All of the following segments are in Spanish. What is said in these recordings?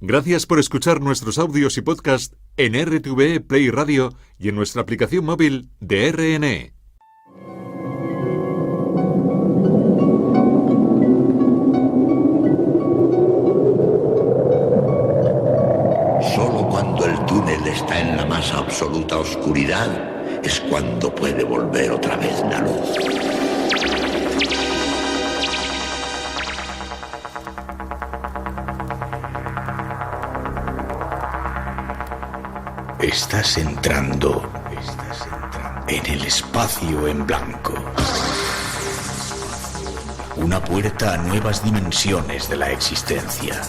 Gracias por escuchar nuestros audios y podcast en RTVE Play Radio y en nuestra aplicación móvil de RNE. Solo cuando el túnel está en la más absoluta oscuridad es cuando puede volver otra vez la luz. Estás entrando en el espacio en blanco. Una puerta a nuevas dimensiones de la existencia.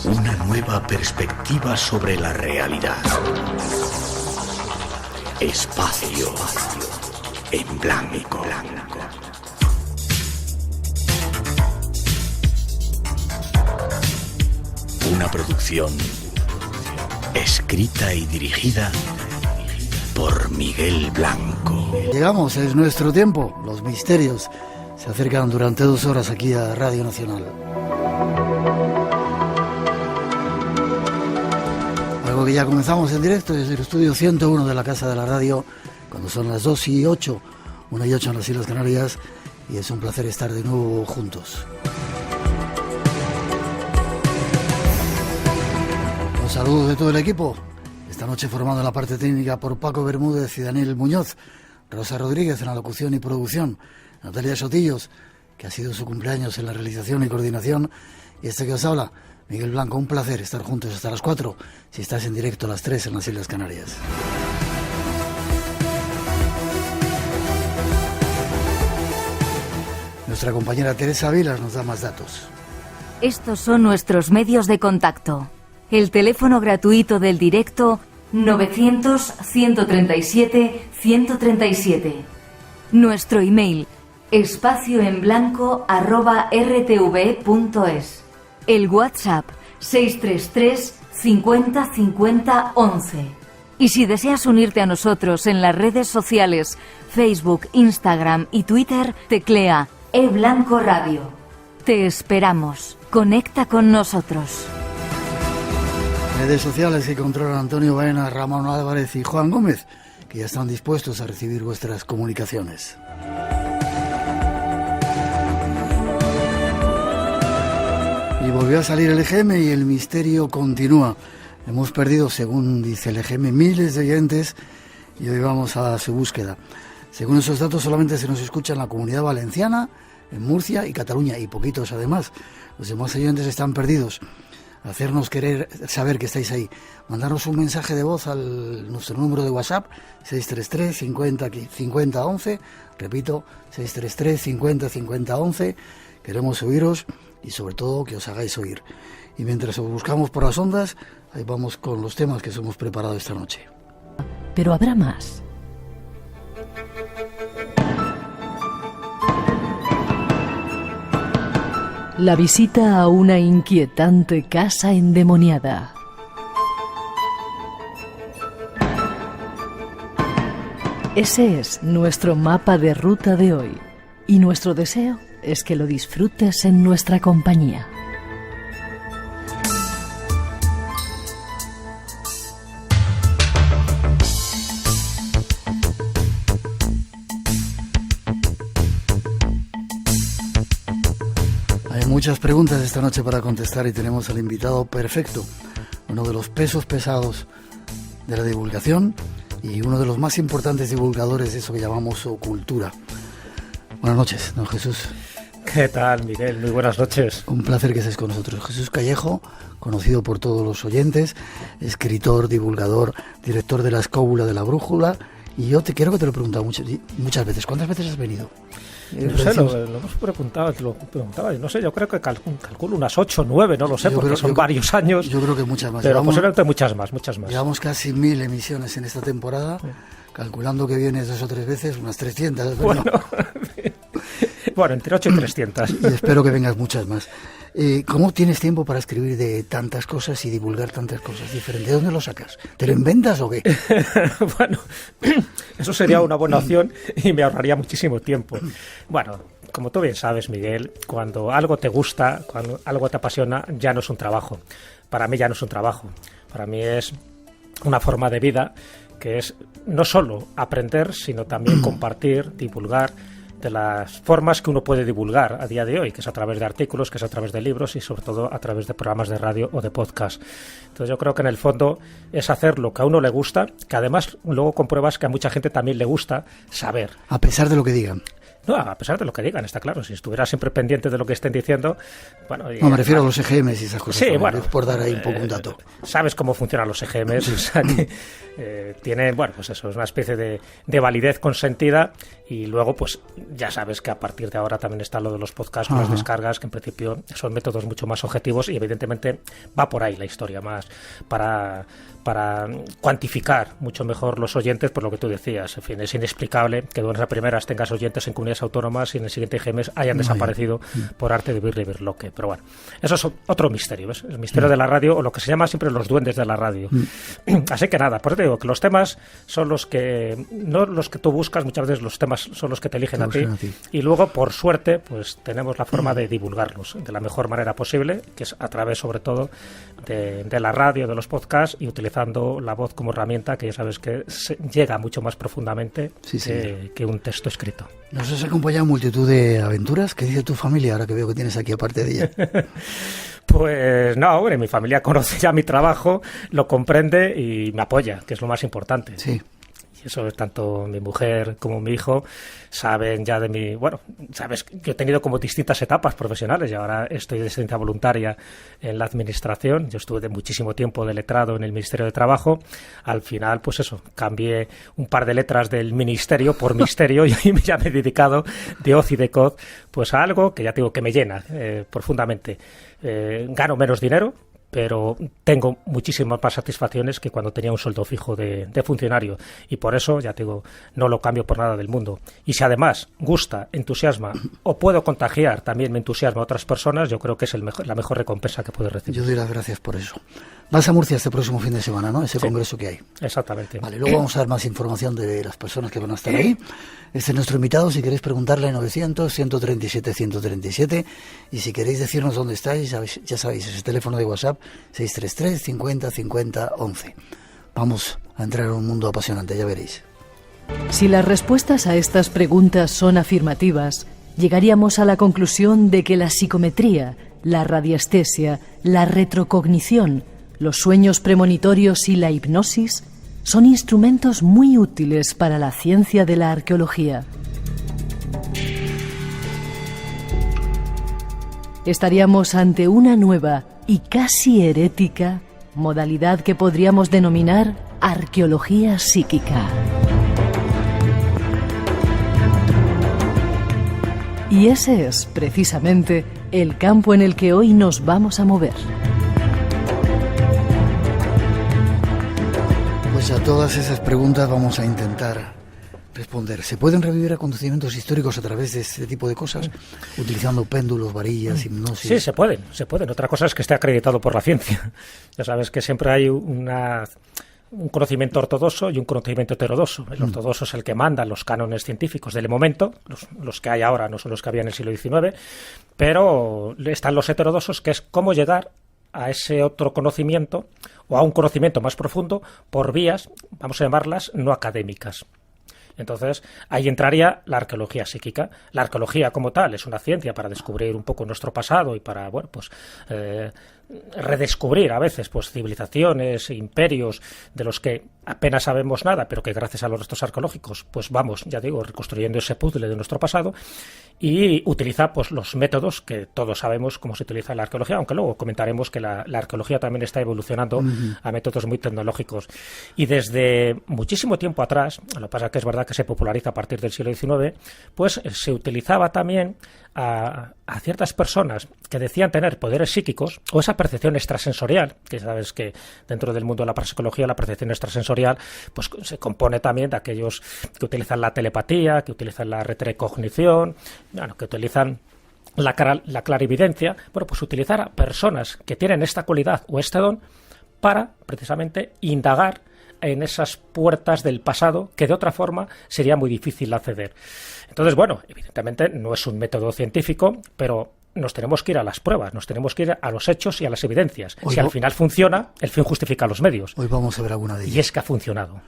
Una nueva perspectiva sobre la realidad. Espacio en blanco. Una producción escrita y dirigida por Miguel Blanco. Llegamos, es nuestro tiempo. Los misterios se acercan durante 2 horas aquí a Radio Nacional. Algo que ya comenzamos en directo desde el estudio 101 de la Casa de la Radio, cuando son las 2:08, 1:08 en las Islas Canarias, y es un placer estar de nuevo juntos. Los saludos de todo el equipo, esta noche formado en la parte técnica por Paco Bermúdez y Daniel Muñoz, Rosa Rodríguez en la locución y producción, Natalia Sotillos, que ha sido su cumpleaños en la realización y coordinación, y este que os habla, Miguel Blanco. Un placer estar juntos hasta las 4, si estás en directo a las 3 en las Islas Canarias. Nuestra compañera Teresa Vilas nos da más datos. Estos son nuestros medios de contacto. El teléfono gratuito del directo 900-137-137. Nuestro email espacioenblanco@rtve.es. El WhatsApp 633 50 50 11. Y si deseas unirte a nosotros en las redes sociales Facebook, Instagram y Twitter, teclea eBlanco Radio. Te esperamos. Conecta con nosotros. Redes sociales que controlan Antonio Baena, Ramón Álvarez y Juan Gómez, que ya están dispuestos a recibir vuestras comunicaciones. Y volvió a salir el EGM y el misterio continúa. Hemos perdido, según dice el EGM, miles de oyentes y hoy vamos a su búsqueda. Según esos datos, solamente se nos escucha en la Comunidad Valenciana, en Murcia y Cataluña, y poquitos además. Los demás oyentes están perdidos. Hacernos querer saber que estáis ahí. Mandarnos un mensaje de voz al nuestro número de WhatsApp 633 50 50 11. Repito, 633 50 50 11. Queremos oíros y sobre todo que os hagáis oír. Y mientras os buscamos por las ondas, ahí vamos con los temas que os hemos preparado esta noche. Pero habrá más. La visita a una inquietante casa endemoniada. Ese es nuestro mapa de ruta de hoy. Y nuestro deseo es que lo disfrutes en nuestra compañía. Muchas preguntas esta noche para contestar y tenemos al invitado perfecto, uno de los pesos pesados de la divulgación y uno de los más importantes divulgadores de eso que llamamos cultura. Buenas noches, don Jesús. ¿Qué tal, Miguel? Muy buenas noches. Un placer que estés con nosotros. Jesús Callejo, conocido por todos los oyentes, escritor, divulgador, director de la Escóbula de la Brújula. Y yo quiero que te lo he preguntado muchas veces. ¿Cuántas veces has venido? No sé, lo hemos preguntado, te lo preguntaba. No sé, yo creo que calculo unas 8 o 9, no lo sé, porque son varios años. Yo creo que muchas más. Pero posiblemente muchas más. Llevamos casi 1000 emisiones en esta temporada, calculando que vienes 2 o 3 veces, unas 300. Bueno, bueno, entre 8 y 300. Y espero que vengas muchas más. ¿Cómo tienes tiempo para escribir de tantas cosas y divulgar tantas cosas diferentes? ¿De dónde lo sacas? ¿Te lo inventas o qué? Bueno, eso sería una buena opción y me ahorraría muchísimo tiempo. Bueno, como tú bien sabes, Miguel, cuando algo te gusta, cuando algo te apasiona, ya no es un trabajo. Para mí ya no es un trabajo. Para mí es una forma de vida que es no solo aprender, sino también compartir, divulgar, de las formas que uno puede divulgar a día de hoy, que es a través de artículos, que es a través de libros y sobre todo a través de programas de radio o de podcast. Entonces yo creo que en el fondo es hacer lo que a uno le gusta, que además luego compruebas que a mucha gente también le gusta saber. A pesar de lo que digan. No, a pesar de lo que digan, está claro. Si estuviera siempre pendiente de lo que estén diciendo, bueno... No, me refiero a los EGMs y esas cosas. Sí, bueno. Por dar ahí un poco un dato. Sabes cómo funcionan los EGMs, o sea que tiene, bueno, pues eso, es una especie de validez consentida y luego, pues ya sabes que a partir de ahora también está lo de los podcasts, las descargas, que en principio son métodos mucho más objetivos y evidentemente va por ahí la historia más para cuantificar mucho mejor los oyentes, por lo que tú decías. En fin, es inexplicable que de buenas a primeras tengas oyentes en comunidades autónomas y en el siguiente IGM hayan desaparecido por arte de birloque. Pero bueno, eso es otro misterio, ¿ves? El misterio de la radio, o lo que se llama siempre los duendes de la radio. Así que nada, por eso te digo que los temas son los que, no los que tú buscas, muchas veces los temas son los que te eligen a ti. Y luego, por suerte, pues tenemos la forma de divulgarlos de la mejor manera posible, que es a través, sobre todo, de la radio, de los podcasts, y utilizando la voz como herramienta, que ya sabes que llega mucho más profundamente que un texto escrito. Nos has acompañado en multitud de aventuras. ¿Qué dice tu familia ahora que veo que tienes aquí aparte de ella? Pues no, hombre, mi familia conoce ya mi trabajo, lo comprende y me apoya, que es lo más importante. Sí. Y eso es tanto mi mujer como mi hijo saben ya de mi... Bueno, sabes que he tenido como distintas etapas profesionales y ahora estoy de excedencia voluntaria en la administración. Yo estuve de muchísimo tiempo de letrado en el Ministerio de Trabajo. Al final, pues eso, cambié un par de letras del ministerio por misterio y ahí ya me he dedicado de hoz y de coz pues a algo que ya digo que me llena profundamente. Gano menos dinero, pero tengo muchísimas más satisfacciones que cuando tenía un sueldo fijo de funcionario y por eso, ya te digo, no lo cambio por nada del mundo. Y si además gusta, entusiasma o puedo contagiar también mi entusiasmo a otras personas, yo creo que es la mejor recompensa que puedes recibir. Yo doy las gracias por eso. Vas a Murcia este próximo fin de semana, ¿no? Ese congreso que hay. Exactamente. Vale, luego vamos a dar más información de las personas que van a estar ahí. Este es nuestro invitado, si queréis preguntarle 900-137-137 y si queréis decirnos dónde estáis, ya sabéis, ese teléfono de WhatsApp 633 50 50 11. Vamos a entrar en un mundo apasionante, ya veréis. Si las respuestas a estas preguntas son afirmativas, llegaríamos a la conclusión de que la psicometría, la radiestesia, la retrocognición, los sueños premonitorios y la hipnosis son instrumentos muy útiles para la ciencia de la arqueología. Estaríamos ante una nueva y casi herética modalidad que podríamos denominar arqueología psíquica. Y ese es, precisamente, el campo en el que hoy nos vamos a mover. Pues a todas esas preguntas vamos a intentar responder. ¿Se pueden revivir acontecimientos históricos a través de este tipo de cosas? Utilizando péndulos, varillas, hipnosis. Sí, se pueden. Otra cosa es que esté acreditado por la ciencia. Ya sabes que siempre hay un conocimiento ortodoxo y un conocimiento heterodoxo. El ortodoxo es el que manda los cánones científicos del momento, los que hay ahora no son los que había en el siglo XIX, pero están los heterodoxos, que es cómo llegar a ese otro conocimiento o a un conocimiento más profundo por vías, vamos a llamarlas, no académicas. Entonces, ahí entraría la arqueología psíquica. La arqueología como tal es una ciencia para descubrir un poco nuestro pasado y para, bueno, pues redescubrir a veces pues civilizaciones, imperios de los que apenas sabemos nada, pero que gracias a los restos arqueológicos pues vamos, ya digo, reconstruyendo ese puzzle de nuestro pasado, y utiliza pues los métodos que todos sabemos cómo se utiliza en la arqueología, aunque luego comentaremos que la arqueología también está evolucionando a métodos muy tecnológicos. Y desde muchísimo tiempo atrás, lo que pasa es que es verdad que se populariza a partir del siglo XIX, pues se utilizaba también a ciertas personas que decían tener poderes psíquicos o esa percepción extrasensorial, que sabes que dentro del mundo de la parapsicología la percepción extrasensorial pues se compone también de aquellos que utilizan la telepatía, que utilizan la retrocognición, bueno, que utilizan la clarividencia, bueno, pues utilizar a personas que tienen esta cualidad o este don para precisamente indagar en esas puertas del pasado que de otra forma sería muy difícil acceder. Entonces, bueno, evidentemente no es un método científico, pero nos tenemos que ir a las pruebas, nos tenemos que ir a los hechos y a las evidencias. Si al final funciona, el fin justifica los medios. Hoy vamos a ver alguna de ellas. Y es que ha funcionado.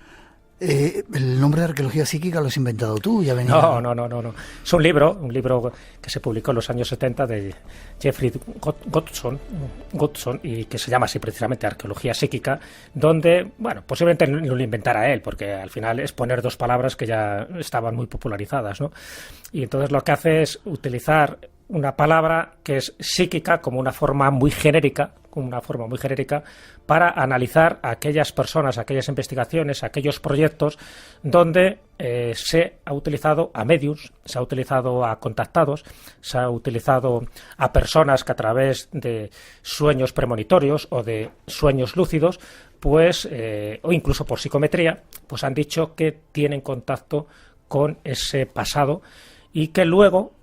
¿El nombre de arqueología psíquica lo has inventado tú? ¿Ya venía? No. Es un libro que se publicó en los años 70 de Jeffrey Godson y que se llama así precisamente Arqueología psíquica, donde, bueno, posiblemente no lo inventara él, porque al final es poner dos palabras que ya estaban muy popularizadas, ¿no? Y entonces lo que hace es utilizar una palabra que es psíquica como una forma muy genérica para analizar a aquellas personas, aquellas investigaciones, aquellos proyectos donde se ha utilizado a mediums, se ha utilizado a contactados, se ha utilizado a personas que a través de sueños premonitorios o de sueños lúcidos, pues o incluso por psicometría, pues han dicho que tienen contacto con ese pasado y que luego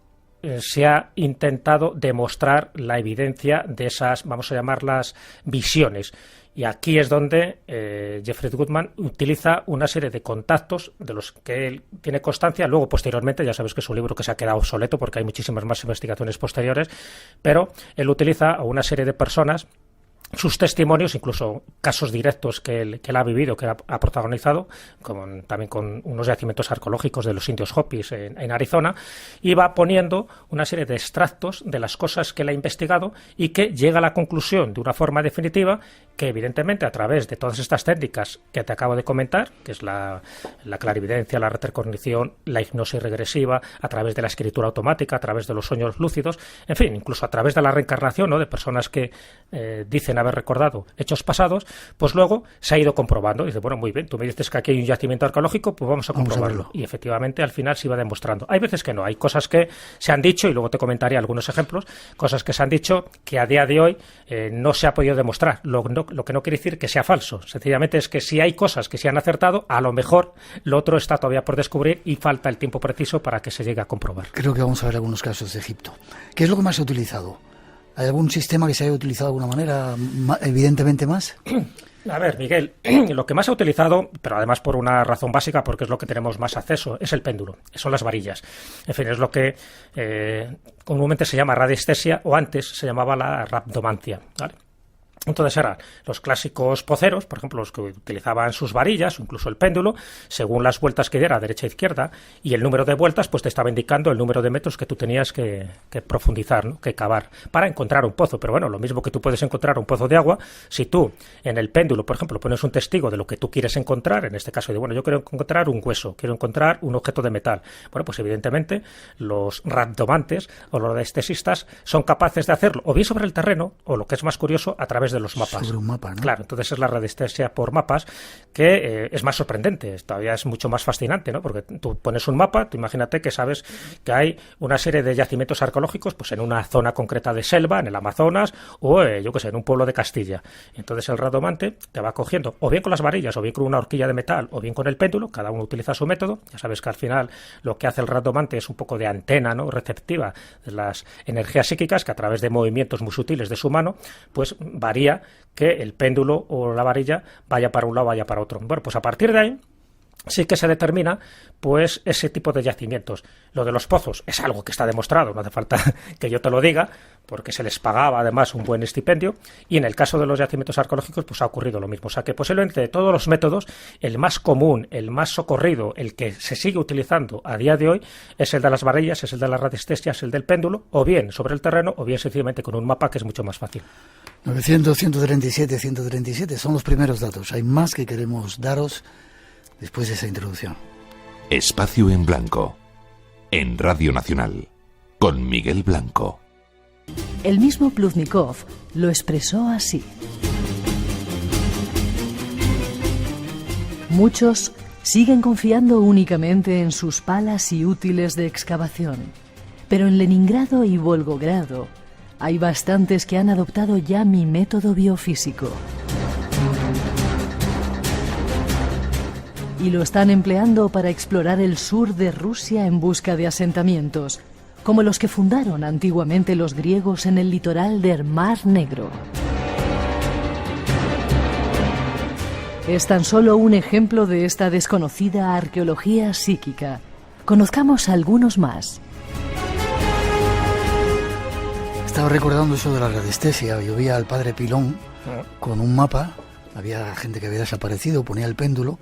se ha intentado demostrar la evidencia de esas, vamos a llamarlas, visiones. Y aquí es donde Jeffrey Goodman utiliza una serie de contactos de los que él tiene constancia. Luego, posteriormente, ya sabes que es un libro que se ha quedado obsoleto porque hay muchísimas más investigaciones posteriores, pero él utiliza a una serie de personas, sus testimonios, incluso casos directos que él ha vivido, que ha protagonizado, también con unos yacimientos arqueológicos de los indios Hopis en Arizona, y va poniendo una serie de extractos de las cosas que él ha investigado y que llega a la conclusión de una forma definitiva que evidentemente a través de todas estas técnicas que te acabo de comentar, que es la clarividencia, la retrocognición, la hipnosis regresiva, a través de la escritura automática, a través de los sueños lúcidos, en fin, incluso a través de la reencarnación, ¿no?, de personas que dicen haber recordado hechos pasados, pues luego se ha ido comprobando. Dice, bueno, muy bien, tú me dices que aquí hay un yacimiento arqueológico, pues vamos a comprobarlo. Y efectivamente al final se iba demostrando. Hay veces que no, hay cosas que se han dicho, y luego te comentaré algunos ejemplos, cosas que se han dicho que a día de hoy no se ha podido demostrar, lo que no quiere decir que sea falso, sencillamente es que si hay cosas que se han acertado, a lo mejor lo otro está todavía por descubrir y falta el tiempo preciso para que se llegue a comprobar. Creo que vamos a ver algunos casos de Egipto. ¿Qué es lo que más se ha utilizado? ¿Hay algún sistema que se haya utilizado de alguna manera evidentemente más? A ver, Miguel, lo que más se ha utilizado, pero además por una razón básica, porque es lo que tenemos más acceso, es el péndulo, son las varillas. En fin, es lo que comúnmente se llama radiestesia, o antes se llamaba la rhabdomancia, ¿vale? Entonces eran los clásicos poceros, por ejemplo, los que utilizaban sus varillas o incluso el péndulo, según las vueltas que diera, derecha e izquierda, y el número de vueltas pues te estaba indicando el número de metros que tú tenías que profundizar, ¿no?, que cavar para encontrar un pozo. Pero bueno, lo mismo que tú puedes encontrar un pozo de agua, si tú en el péndulo, por ejemplo, pones un testigo de lo que tú quieres encontrar, en este caso de, bueno, yo quiero encontrar un hueso, quiero encontrar un objeto de metal. Bueno, pues evidentemente los rhabdomantes o los radiestesistas son capaces de hacerlo o bien sobre el terreno o, lo que es más curioso, a través de los mapas. Sobre un mapa, ¿no? Claro, entonces es la radiestesia por mapas, que es más sorprendente, todavía es mucho más fascinante, ¿no? Porque tú pones un mapa, tú imagínate que sabes que hay una serie de yacimientos arqueológicos pues en una zona concreta de selva, en el Amazonas, o yo qué sé, en un pueblo de Castilla. Entonces el rhabdomante te va cogiendo, o bien con las varillas, o bien con una horquilla de metal, o bien con el péndulo, cada uno utiliza su método. Ya sabes que al final lo que hace el rhabdomante es un poco de antena, ¿no?, receptiva de las energías psíquicas, que a través de movimientos muy sutiles de su mano, pues varía que el péndulo o la varilla vaya para un lado, vaya para otro. Bueno, pues a partir de ahí sí que se determina pues ese tipo de yacimientos. Lo de los pozos es algo que está demostrado, no hace falta que yo te lo diga, porque se les pagaba además un buen estipendio, y en el caso de los yacimientos arqueológicos pues ha ocurrido lo mismo. O sea que posiblemente de todos los métodos, el más común, el más socorrido, el que se sigue utilizando a día de hoy es el de las varillas, es el de la radiestesia, es el del péndulo, o bien sobre el terreno, o bien sencillamente con un mapa, que es mucho más fácil. 900, 137, 137 son los primeros datos. Hay más que queremos daros después de esa introducción. Espacio en Blanco, en Radio Nacional, con Miguel Blanco. El mismo Pluznikov lo expresó así. Muchos siguen confiando únicamente en sus palas y útiles de excavación, pero en Leningrado y Volgogrado hay bastantes que han adoptado ya mi método biofísico. Y lo están empleando para explorar el sur de Rusia en busca de asentamientos, como los que fundaron antiguamente los griegos en el litoral del Mar Negro. Es tan solo un ejemplo de esta desconocida arqueología psíquica. Conozcamos algunos más. Estaba recordando eso de la radiestesia. Yo vi al padre Pilón con un mapa. Había gente que había desaparecido, ponía el péndulo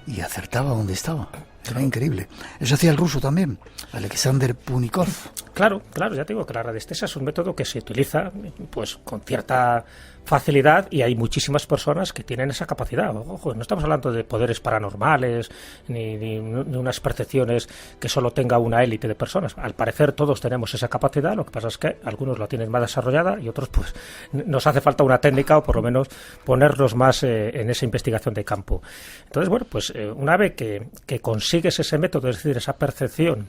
y acertaba donde estaba. Era increíble. Eso hacía el ruso también, Alexander Punikov. Claro, ya te digo que la radiestesia es un método que se utiliza pues con cierta facilidad y hay muchísimas personas que tienen esa capacidad. Ojo, no estamos hablando de poderes paranormales ni unas percepciones que solo tenga una élite de personas. Al parecer todos tenemos esa capacidad, lo que pasa es que algunos la tienen más desarrollada y otros pues nos hace falta una técnica o por lo menos ponernos más en esa investigación de campo. Entonces, bueno, pues una vez que consigues ese método, es decir, esa percepción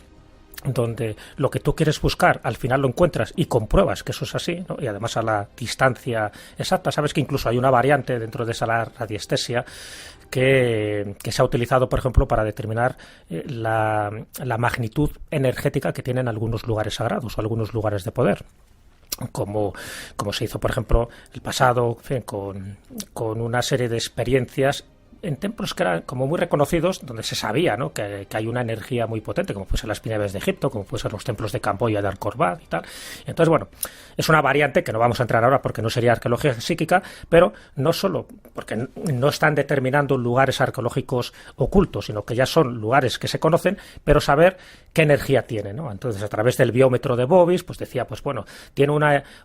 donde lo que tú quieres buscar al final lo encuentras y compruebas que eso es así, ¿no? Y además a la distancia exacta. Sabes que incluso hay una variante dentro de esa radiestesia que se ha utilizado, por ejemplo, para determinar la magnitud energética que tienen algunos lugares sagrados o algunos lugares de poder. Como se hizo, por ejemplo, el pasado, en fin, con una serie de experiencias en templos que eran como muy reconocidos, donde se sabía, ¿no?, que hay una energía muy potente, como puede ser las pirámides de Egipto, como puede ser los templos de Camboya, de Angkor Wat y tal. Entonces, bueno, es una variante que no vamos a entrar ahora porque no sería arqueología psíquica, pero no solo porque no están determinando lugares arqueológicos ocultos, sino que ya son lugares que se conocen, pero saber qué energía tiene, ¿no? Entonces, a través del biómetro de Bovis, pues decía, pues bueno, tiene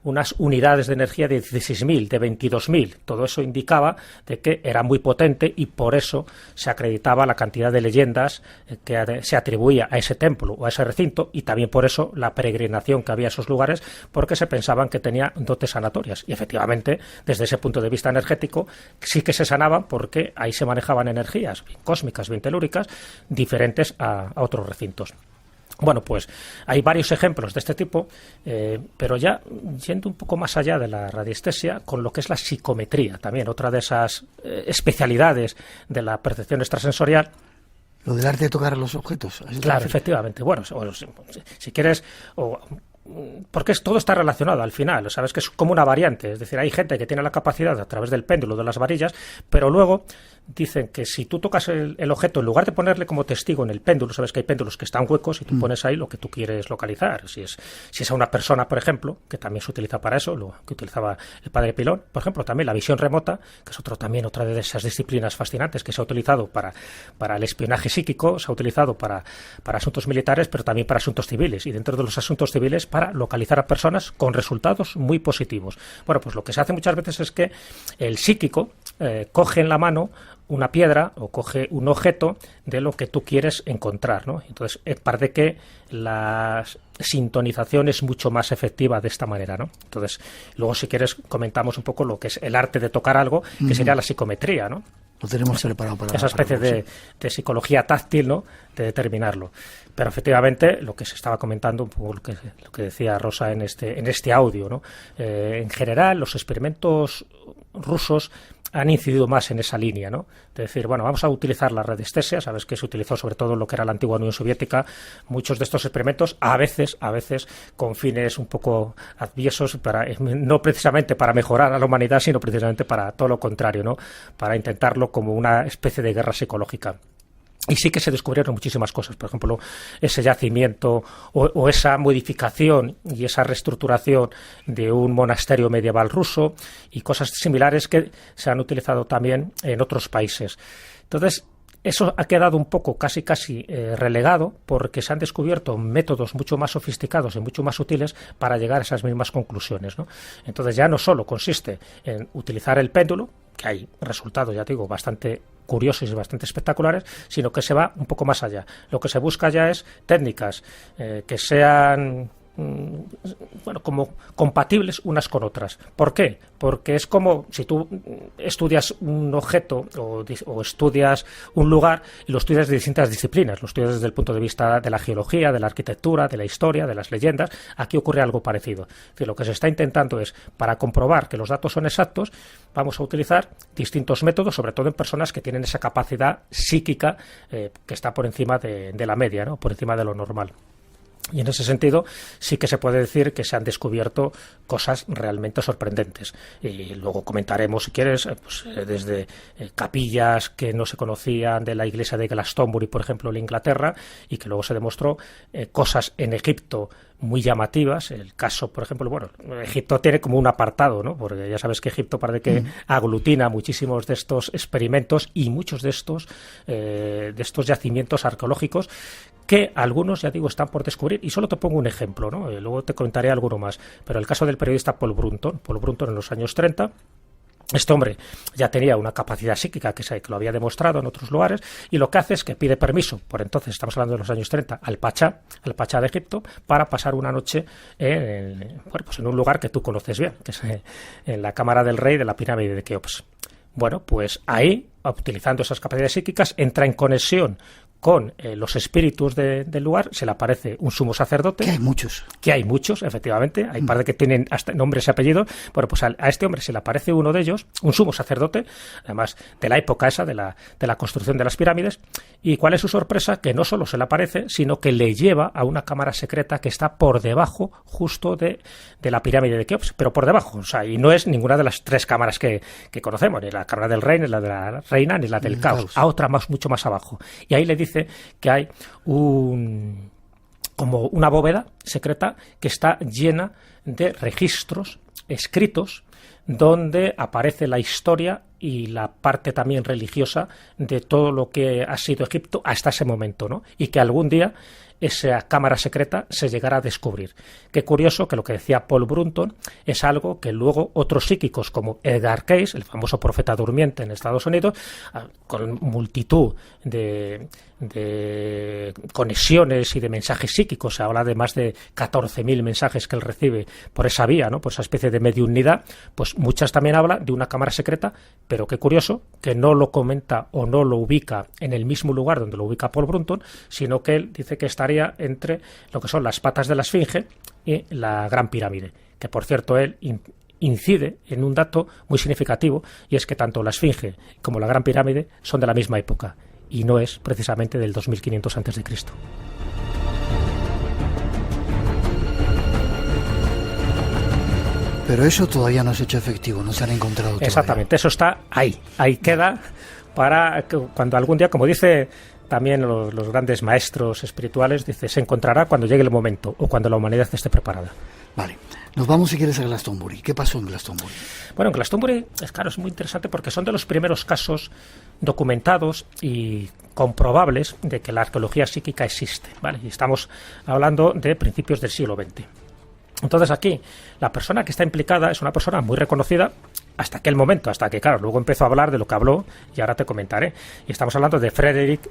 unas unidades de energía de 16.000, de 22.000. Todo eso indicaba de que era muy potente y por eso se acreditaba la cantidad de leyendas que se atribuía a ese templo o a ese recinto, y también por eso la peregrinación que había a esos lugares, porque se pensaban que tenía dotes sanatorias. Y efectivamente, desde ese punto de vista energético, sí que se sanaban porque ahí se manejaban energías bien cósmicas, bien telúricas, diferentes a otros recintos. Bueno, pues hay varios ejemplos de este tipo, pero ya yendo un poco más allá de la radiestesia, con lo que es la psicometría, también otra de esas especialidades de la percepción extrasensorial. Lo del arte de tocar los objetos. Claro, efectivamente. Bueno, si quieres... porque todo está relacionado al final, sabes que es como una variante, es decir, hay gente que tiene la capacidad a través del péndulo, de las varillas, pero luego dicen que si tú tocas el objeto, en lugar de ponerle como testigo en el péndulo, sabes que hay péndulos que están huecos y tú pones ahí lo que tú quieres localizar. Si es a una persona, por ejemplo, que también se utiliza para eso, lo que utilizaba el padre Pilón, por ejemplo, también la visión remota, que es otra de esas disciplinas fascinantes que se ha utilizado para el espionaje psíquico, se ha utilizado para asuntos militares, pero también para asuntos civiles, y dentro de los asuntos civiles para localizar a personas con resultados muy positivos. Bueno, pues lo que se hace muchas veces es que el psíquico coge en la mano una piedra o coge un objeto de lo que tú quieres encontrar, ¿no? Entonces, parece que la sintonización es mucho más efectiva de esta manera, ¿no? Entonces, luego si quieres comentamos un poco lo que es el arte de tocar algo, que sería la psicometría, ¿no? Lo tenemos preparado para esa especie de psicología táctil, ¿no?, de determinarlo. Pero efectivamente, lo que se estaba comentando, un poco lo que decía Rosa en este audio, ¿no? En general, los experimentos rusos han incidido más en esa línea, ¿no? De decir, bueno, vamos a utilizar la radiestesia, sabes que se utilizó sobre todo en lo que era la antigua Unión Soviética, muchos de estos experimentos, a veces con fines un poco adviesos, no precisamente para mejorar a la humanidad, sino precisamente para todo lo contrario, ¿no? Para intentarlo como una especie de guerra psicológica. Y sí que se descubrieron muchísimas cosas, por ejemplo, ese yacimiento o esa modificación y esa reestructuración de un monasterio medieval ruso y cosas similares que se han utilizado también en otros países. Entonces, eso ha quedado un poco casi relegado porque se han descubierto métodos mucho más sofisticados y mucho más útiles para llegar a esas mismas conclusiones, ¿no? Entonces ya no solo consiste en utilizar el péndulo, que hay resultados, ya te digo, bastante curiosos y bastante espectaculares, sino que se va un poco más allá. Lo que se busca ya es técnicas que sean como compatibles unas con otras. ¿Por qué? Porque es como si tú estudias un objeto o estudias un lugar y lo estudias de distintas disciplinas, lo estudias desde el punto de vista de la geología, de la arquitectura, de la historia, de las leyendas. Aquí ocurre algo parecido. Es decir, lo que se está intentando es, para comprobar que los datos son exactos, vamos a utilizar distintos métodos, sobre todo en personas que tienen esa capacidad psíquica que está por encima de la media, ¿no?, por encima de lo normal. Y en ese sentido sí que se puede decir que se han descubierto cosas realmente sorprendentes. Y luego comentaremos, si quieres, desde capillas que no se conocían de la iglesia de Glastonbury, por ejemplo, en Inglaterra, y que luego se demostró cosas en Egipto muy llamativas. El caso, por ejemplo, bueno, Egipto tiene como un apartado, ¿no? Porque ya sabes que Egipto parece que aglutina muchísimos de estos experimentos y muchos de estos yacimientos arqueológicos que algunos, ya digo, están por descubrir, y solo te pongo un ejemplo, ¿no? Luego te comentaré alguno más, pero el caso del periodista Paul Brunton en los años 30, este hombre ya tenía una capacidad psíquica que lo había demostrado en otros lugares, y lo que hace es que pide permiso, por entonces estamos hablando de los años 30, al Pachá de Egipto, para pasar una noche en un lugar que tú conoces bien, que es en la cámara del rey de la pirámide de Keops. Bueno, pues ahí, utilizando esas capacidades psíquicas, entra en conexión con los espíritus del lugar, se le aparece un sumo sacerdote. Que hay muchos, efectivamente. Hay par de que tienen hasta nombres y apellidos. Bueno, pues a este hombre se le aparece uno de ellos, un sumo sacerdote, además de la época esa, de la construcción de las pirámides. ¿Y cuál es su sorpresa? Que no solo se le aparece, sino que le lleva a una cámara secreta que está por debajo justo de la pirámide de Keops, pero por debajo. O sea, y no es ninguna de las 3 cámaras que conocemos, ni la cámara del rey, ni la de la reina, ni la del caos. A otra mucho más abajo. Y ahí le dice que hay como una bóveda secreta que está llena de registros escritos donde aparece la historia y la parte también religiosa de todo lo que ha sido Egipto hasta ese momento, ¿no? Y que algún día esa cámara secreta se llegará a descubrir. Qué curioso que lo que decía Paul Brunton es algo que luego otros psíquicos como Edgar Cayce, el famoso profeta durmiente en Estados Unidos, con multitud de conexiones y de mensajes psíquicos, se habla de más de 14.000 mensajes que él recibe por esa vía, ¿no? Por esa especie de mediunidad, pues muchas también hablan de una cámara secreta, pero qué curioso que no lo comenta o no lo ubica en el mismo lugar donde lo ubica Paul Brunton, sino que él dice que estaría entre lo que son las patas de la Esfinge y la Gran Pirámide, que por cierto él incide en un dato muy significativo, y es que tanto la Esfinge como la Gran Pirámide son de la misma época, y no es precisamente del 2500 a.C. Pero eso todavía no se ha hecho efectivo, no se han encontrado todavía. Exactamente, eso está ahí queda para que cuando algún día, como dice también los grandes maestros espirituales, dice, se encontrará cuando llegue el momento o cuando la humanidad esté preparada. Vale, nos vamos si quieres a Glastonbury. ¿Qué pasó en Glastonbury? Bueno, en Glastonbury, es muy interesante porque son de los primeros casos documentados y comprobables de que la arqueología psíquica existe, ¿vale? Y estamos hablando de principios del siglo XX. Entonces aquí, la persona que está implicada es una persona muy reconocida hasta aquel momento, hasta que, claro, luego empezó a hablar de lo que habló y ahora te comentaré. Y estamos hablando de Frederick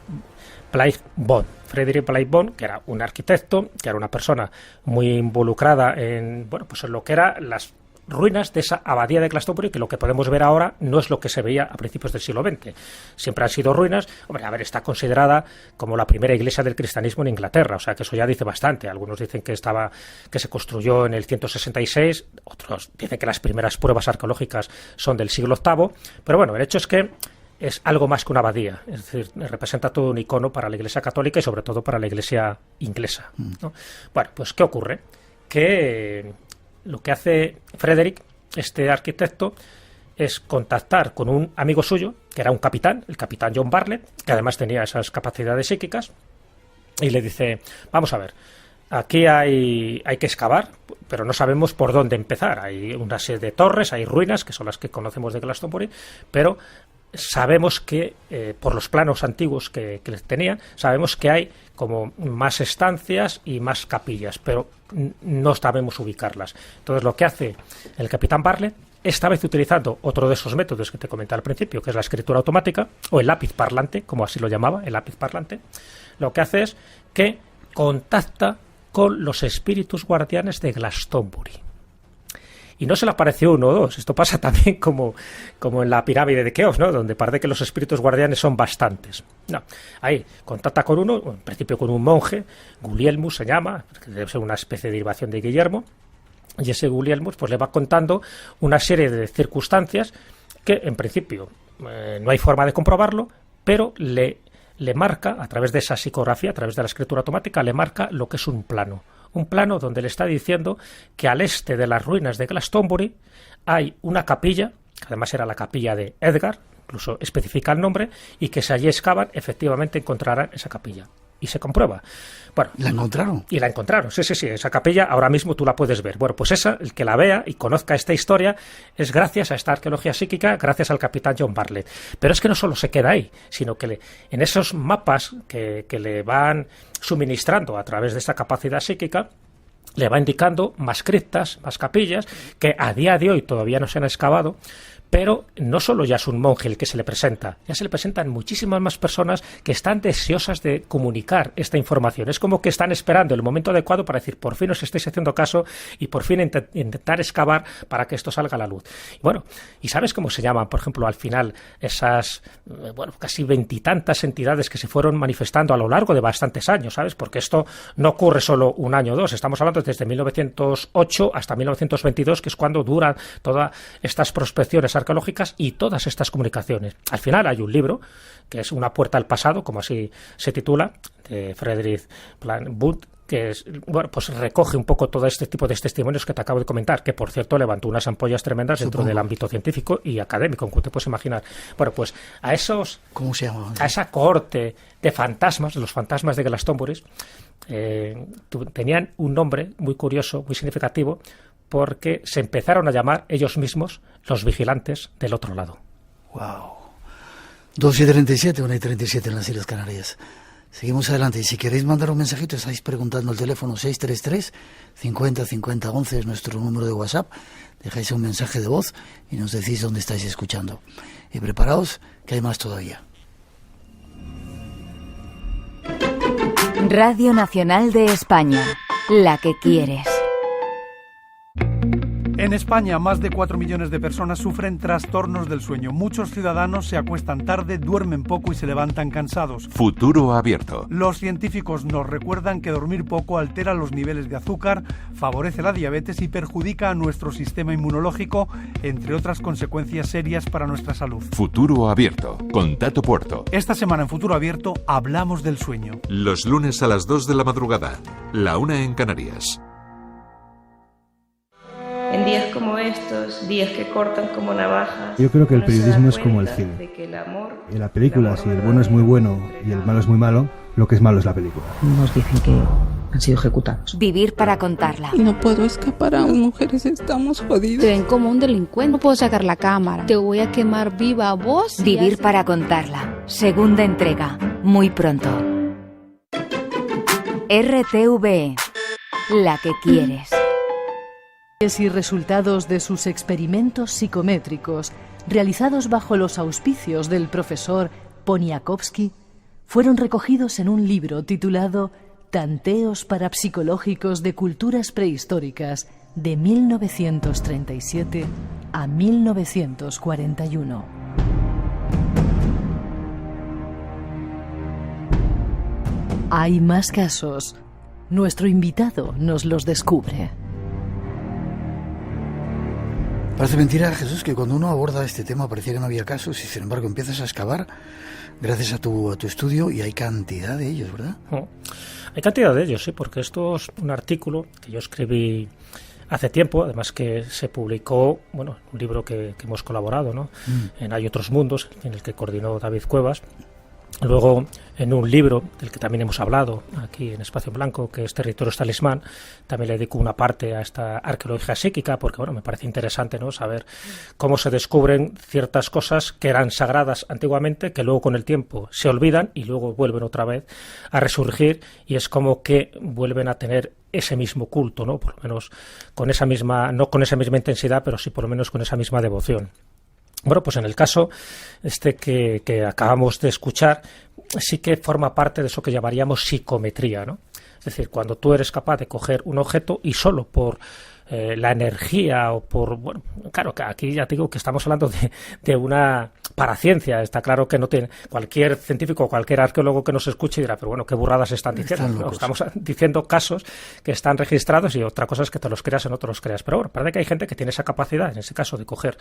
Blyth-Bond. Frederick Blyth-Bond, que era un arquitecto, que era una persona muy involucrada en lo que eran las ruinas de esa abadía de Glastonbury, que lo que podemos ver ahora no es lo que se veía a principios del siglo XX. Siempre han sido ruinas. Hombre, está considerada como la primera iglesia del cristianismo en Inglaterra, o sea que eso ya dice bastante. Algunos dicen que se construyó en el 166, otros dicen que las primeras pruebas arqueológicas son del siglo VIII, pero bueno, el hecho es que es algo más que una abadía, es decir, representa todo un icono para la Iglesia católica y sobre todo para la Iglesia inglesa, ¿no? Bueno, pues ¿qué ocurre? Que lo que hace Frederick, este arquitecto, es contactar con un amigo suyo, que era un capitán, el capitán John Bartlett, que además tenía esas capacidades psíquicas, y le dice, vamos a ver, aquí hay que excavar, pero no sabemos por dónde empezar. Hay una serie de torres, hay ruinas, que son las que conocemos de Glastonbury, pero sabemos que, por los planos antiguos que tenían, sabemos que hay como más estancias y más capillas, pero no sabemos ubicarlas. Entonces lo que hace el capitán Bartlett, esta vez utilizando otro de esos métodos que te comenté al principio, que es la escritura automática, o el lápiz parlante, como así lo llamaba, el lápiz parlante, lo que hace es que contacta con los espíritus guardianes de Glastonbury. Y no se le apareció uno o dos. Esto pasa también como en la pirámide de Keops, ¿no? Donde parece que los espíritus guardianes son bastantes. No, ahí contacta con uno, en principio con un monje, Gulielmus se llama, que debe ser una especie de derivación de Guillermo, y ese Gulielmus pues le va contando una serie de circunstancias que en principio no hay forma de comprobarlo, pero le le marca, a través de esa psicografía, a través de la escritura automática, le marca lo que es un plano. Un plano donde le está diciendo que al este de las ruinas de Glastonbury hay una capilla, que además era la capilla de Edgar, incluso especifica el nombre, y que si allí excavan, efectivamente encontrarán esa capilla. Y se comprueba. Bueno, ¿La encontraron? Y la encontraron, sí, esa capilla ahora mismo tú la puedes ver. Bueno, pues esa, el que la vea y conozca esta historia, es gracias a esta arqueología psíquica, gracias al capitán John Bartlett. Pero es que no solo se queda ahí, sino que en esos mapas que le van suministrando a través de esta capacidad psíquica, le va indicando más criptas, más capillas, que a día de hoy todavía no se han excavado. Pero no solo ya es un monje el que se le presenta, ya se le presentan muchísimas más personas que están deseosas de comunicar esta información. Es como que están esperando el momento adecuado para decir, por fin os estáis haciendo caso y por fin intentar excavar para que esto salga a la luz. Y bueno, ¿y sabes cómo se llaman, por ejemplo, al final esas, casi 20 y tantas entidades que se fueron manifestando a lo largo de bastantes años, ¿sabes? Porque esto no ocurre solo un año o dos, estamos hablando desde 1908 hasta 1922, que es cuando duran todas estas prospecciones arqueológicas y todas estas comunicaciones. Al final hay un libro que es Una puerta al pasado, como así se titula, de Friedrich Bund, que es, bueno, pues recoge un poco todo este tipo de testimonios que te acabo de comentar, que por cierto levantó unas ampollas tremendas dentro del ámbito científico y académico, como te puedes imaginar. Bueno, pues a esos, ¿cómo se llama? A esa cohorte de fantasmas, de los fantasmas de Glastonbury, tenían un nombre muy curioso, muy significativo, porque se empezaron a llamar ellos mismos los vigilantes del otro lado. Wow. 2:37, 1:37 en las Islas Canarias. Seguimos adelante. Y si queréis mandar un mensajito, estáis preguntando al teléfono 633 50 50 11 es nuestro número de WhatsApp. Dejáis un mensaje de voz y nos decís dónde estáis escuchando. Y preparaos, que hay más todavía. Radio Nacional de España, la que quieres. En España, más de 4 millones de personas sufren trastornos del sueño. Muchos ciudadanos se acuestan tarde, duermen poco y se levantan cansados. Futuro abierto. Los científicos nos recuerdan que dormir poco altera los niveles de azúcar, favorece la diabetes y perjudica a nuestro sistema inmunológico, entre otras consecuencias serias para nuestra salud. Futuro abierto, con Tato Puerto. Esta semana en Futuro Abierto hablamos del sueño. Los lunes a las 2 de la madrugada, la 1 en Canarias. En días como estos, días que cortan como navajas... Yo creo que el periodismo es como el cine. En la película, si el bueno es muy bueno y el malo es muy malo, lo que es malo es la película. Nos dicen que han sido ejecutados. Vivir para contarla. No puedo escapar, las mujeres estamos jodidas. Te ven como un delincuente. No puedo sacar la cámara. Te voy a quemar viva a vos. Vivir para contarla. Segunda entrega. Muy pronto. RTV. La que quieres. Y resultados de sus experimentos psicométricos, realizados bajo los auspicios del profesor Poniatowski, fueron recogidos en un libro titulado Tanteos parapsicológicos de culturas prehistóricas de 1937 a 1941. Hay más casos. Nuestro invitado nos los descubre. Parece mentira, Jesús, que cuando uno aborda este tema parecía que no había casos y sin embargo empiezas a excavar gracias a tu estudio y hay cantidad de ellos, ¿verdad? Hay cantidad de ellos, sí, porque esto es un artículo que yo escribí hace tiempo, además que se publicó, bueno, un libro que hemos colaborado, ¿no? En Hay otros mundos, en el que coordinó David Cuevas. Luego, en un libro del que también hemos hablado aquí en Espacio en Blanco, que es Territorios Talismán, también le dedico una parte a esta arqueología psíquica, porque bueno, me parece interesante, ¿no?, saber cómo se descubren ciertas cosas que eran sagradas antiguamente, que luego con el tiempo se olvidan y luego vuelven otra vez a resurgir, y es como que vuelven a tener ese mismo culto, ¿no?, por lo menos con esa misma, no con esa misma intensidad, pero sí por lo menos con esa misma devoción. Bueno, pues en el caso que acabamos de escuchar, sí que forma parte de eso que llamaríamos psicometría, ¿no? Es decir, cuando tú eres capaz de coger un objeto y solo por la energía o por... Bueno, claro, que aquí ya te digo que estamos hablando de una paraciencia. Está claro que no tiene... Cualquier científico o cualquier arqueólogo que nos escuche dirá, pero bueno, ¿qué burradas están diciendo? No, estamos diciendo casos que están registrados y otra cosa es que te los creas o no te los creas. Pero bueno, parece que hay gente que tiene esa capacidad, en ese caso, de coger